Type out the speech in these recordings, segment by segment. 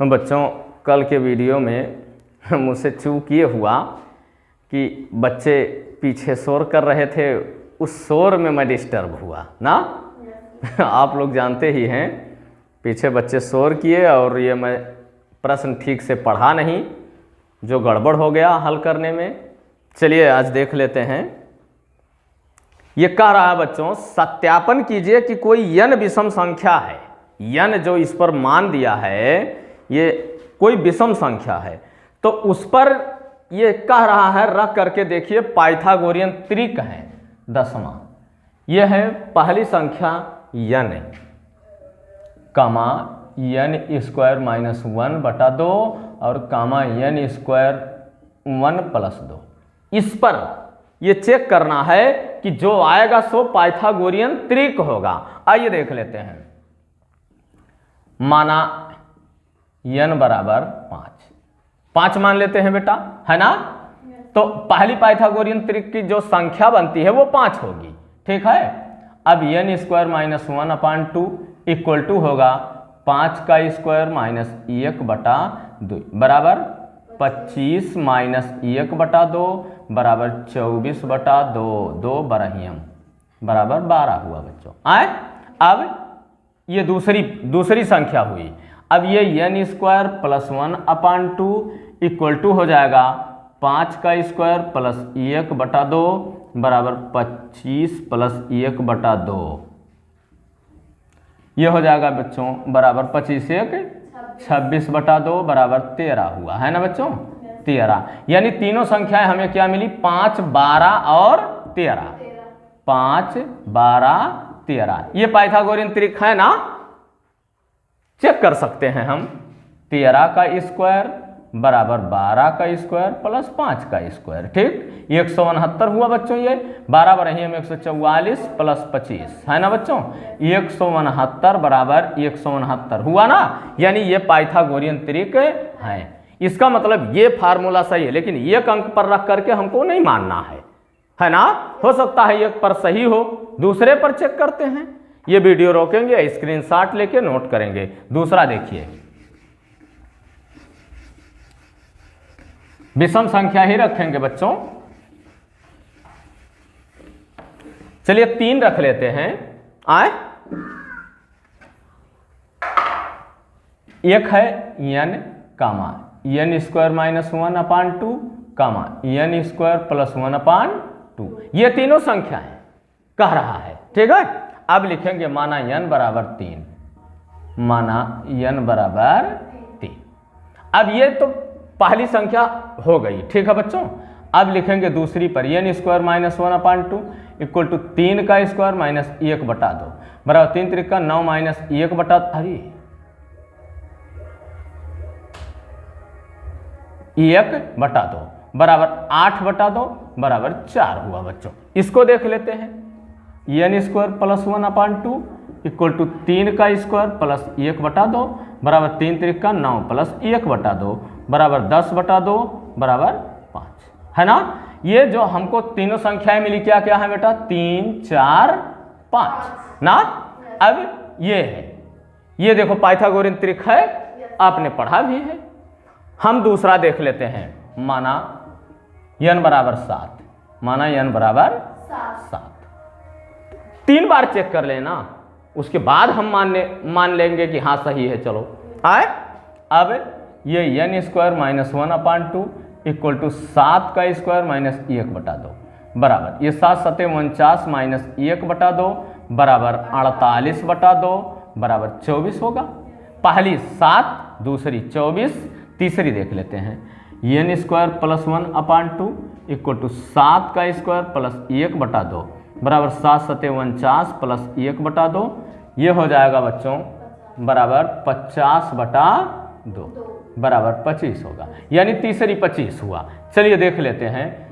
बच्चों कल के वीडियो में मुझसे चूक ये हुआ कि बच्चे पीछे शोर कर रहे थे, उस शोर में मैं डिस्टर्ब हुआ ना। आप लोग जानते ही हैं, पीछे बच्चे शोर किए और ये मैं प्रश्न ठीक से पढ़ा नहीं, जो गड़बड़ हो गया हल करने में। चलिए आज देख लेते हैं। ये कह रहा है बच्चों, सत्यापन कीजिए कि कोई n विषम संख्या है। n जो इस पर मान दिया है ये कोई विषम संख्या है, तो उस पर ये कह रहा है, रख करके देखिए पाइथागोरियन त्रिक है 10वां। यह है पहली संख्या n कामा n स्क्वायर माइनस 1/2 और कामा n स्क्वायर 1+2। इस पर ये चेक करना है कि जो आएगा सो पाइथागोरियन त्रिक होगा। आइए देख लेते हैं। माना n बराबर 5 मान लेते हैं बेटा, है ना। तो पहली पाइथागोरियन त्रिक की जो संख्या बनती है वो 5 होगी, ठीक है। अब n square minus 1/2 equal to होगा 5 का स्क्वायर माइनस 1/2 बराबर 25 माइनस 1/2 बराबर 24/2, 2 बरहियम बराबर 12 हुआ बच्चों। आए अब ये दूसरी संख्या हुई। अब ये n square plus 1/2 equal to हो जाएगा 5 का स्क्वायर प्लस 1/2 बराबर 25 प्लस 1/2। ये हो जाएगा बच्चों बराबर 25 1 26/2 बराबर 13 हुआ, है ना बच्चों। 13 यानी तीनों संख्याएं हमें क्या मिली, 5 12 और 13। 5 12 13 ये पाइथागोरियन त्रिक है ना, चेक कर सकते हैं हम। 13 का स्क्वायर बराबर 12 का स्क्वायर प्लस 5 का स्क्वायर, ठीक 169 हुआ बच्चों। ये 12 बरहियम 144 प्लस 25, है ना बच्चों। 169 बराबर 169 हुआ ना, यानी ये पाइथागोरियन त्रिक है। इसका मतलब ये फार्मूला सही है, लेकिन एक अंक पर रख करके हमको नहीं मानना है ना। हो सकता है एक पर सही हो, दूसरे पर चेक करते हैं। ये वीडियो रोकेंगे, स्क्रीनशॉट लेके नोट करेंगे। दूसरा देखिए, विषम संख्या ही रखेंगे बच्चों। चलिए 3 रख लेते हैं। आए एक है n कामा n स्क्वायर माइनस 1/2 कामा n स्क्वायर प्लस 1/2। ये तीनों संख्याएं कह रहा है, ठीक है। अब लिखेंगे माना n बराबर 3, माना n बराबर 3। अब ये तो पहली संख्या हो गई, ठीक है बच्चों। अब लिखेंगे दूसरी पर n square minus 1/2 equal to 3 का स्क्वायर माइनस 1/2 बराबर 3 त्रिका 9 माइनस 1/2 बराबर 8/2 बराबर 4 हुआ बच्चों। इसको देख लेते हैं। n square plus 1/2 equal to 3 का स्क्वायर प्लस 1/2 बराबर 3 त्रिका 9 प्लस 1/2 बराबर 10/2 बराबर 5, है ना। ये जो हमको तीनों संख्याएं मिली क्या क्या है बेटा, 3 4 5 ना। अब ये है, ये देखो पाइथागोरियन त्रिक है, आपने पढ़ा भी है। हम दूसरा देख लेते हैं। माना n बराबर 7, माना n बराबर 7। 3 बार चेक कर लेना, उसके बाद हम मान लेंगे कि हाँ सही है। चलो आए अब ये n square minus 1/2 equal to 7 का स्क्वायर माइनस 1/2 बराबर ये 7 7 49 माइनस 1/2 बराबर 48/2 बराबर 24 होगा। पहली 7 दूसरी 24, तीसरी देख लेते हैं। n square plus 1/2 equal to 7 का स्क्वायर प्लस 1/2 बराबर 7 7 49 प्लस 1/2। ये हो जाएगा बच्चों बराबर 50/2 बराबर 25 होगा, यानी तीसरी 25 हुआ। चलिए देख लेते हैं।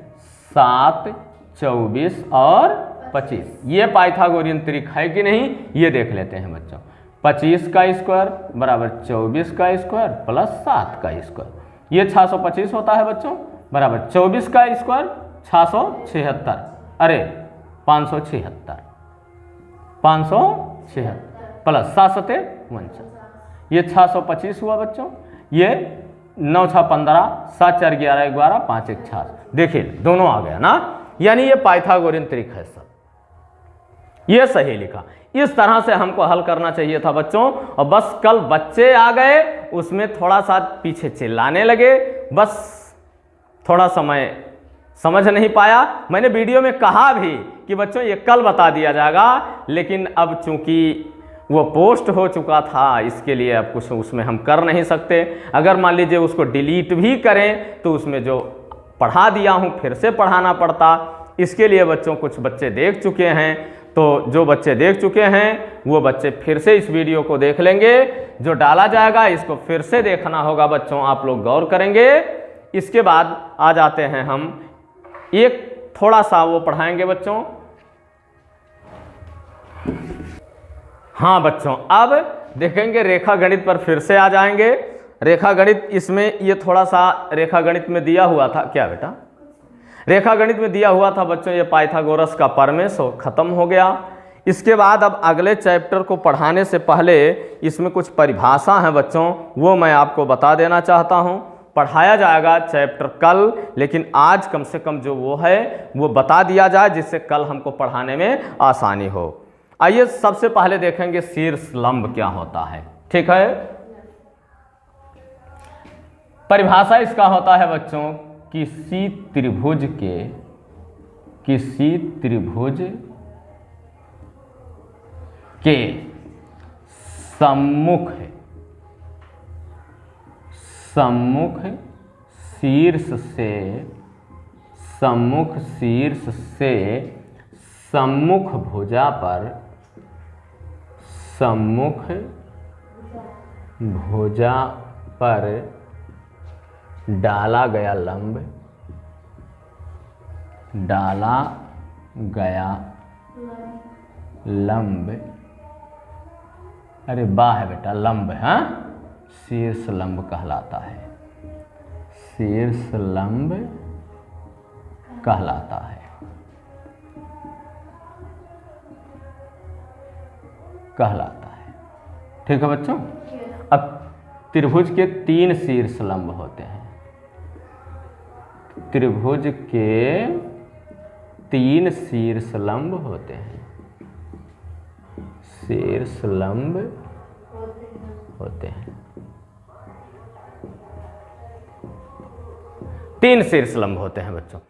7 24 और 25 ये पाइथागोरियन त्रिक है कि नहीं, ये देख लेते हैं बच्चों। 25 का स्क्वायर बराबर 24 का स्क्वायर प्लस 7 का स्क्वायर, ये 625 होता है बच्चों बराबर 24 का स्क्वायर 676, अरे 576 प्लस 7 7 49, ये 625 हुआ बच्चों। ये 9 6 15, 7 4 11 12, 5 1 6। देखिए दोनों आ गया ना, यानी ये पाइथागोरियन तरीका है सब, ये सही लिखा। इस तरह से हमको हल करना चाहिए था बच्चों, और बस कल बच्चे आ गए उसमें थोड़ा सा पीछे चिल्लाने लगे, बस थोड़ा समय समझ नहीं पाया। मैंने वीडियो में कहा भी कि बच्चों ये कल बता दिया जाएगा, लेकिन अब चूंकि वो पोस्ट हो चुका था, इसके लिए अब कुछ उसमें हम कर नहीं सकते। अगर मान लीजिए उसको डिलीट भी करें तो उसमें जो पढ़ा दिया हूँ फिर से पढ़ाना पड़ता। इसके लिए बच्चों कुछ बच्चे देख चुके हैं, तो जो बच्चे देख चुके हैं वो बच्चे फिर से इस वीडियो को देख लेंगे। जो डाला जाएगा इसको फिर से देखना होगा बच्चों, आप लोग गौर करेंगे। इसके बाद आ जाते हैं हम एक थोड़ा सा वो पढ़ाएंगे बच्चों। हाँ बच्चों, अब देखेंगे रेखा गणित पर फिर से आ जाएंगे। रेखा गणित, इसमें ये थोड़ा सा रेखा गणित में दिया हुआ था, क्या बेटा रेखा गणित में दिया हुआ था बच्चों, ये पाइथागोरस का प्रमेय खत्म हो गया। इसके बाद अब अगले चैप्टर को पढ़ाने से पहले इसमें कुछ परिभाषा है बच्चों, वो मैं आपको बता देना चाहता हूँ। पढ़ाया जाएगा चैप्टर कल, लेकिन आज कम से कम जो वो है वो बता दिया जाए, जिससे कल हमको पढ़ाने में आसानी हो। आइए सबसे पहले देखेंगे शीर्ष लंब क्या होता है, ठीक है। परिभाषा इसका होता है बच्चों, किसी त्रिभुज के सम्मुख शीर्ष से सम्मुख भुजा पर डाला गया लंब, अरे बा है बेटा, लंब, हाँ, शीर्ष लंब कहलाता है, शीर्ष लंब कहलाता है, ठीक है बच्चों। अब त्रिभुज के 3 शीर्ष लंब होते हैं, त्रिभुज के 3 शीर्ष लंब होते हैं, शीर्ष लंब होते हैं, 3 शीर्ष लंब होते हैं बच्चों।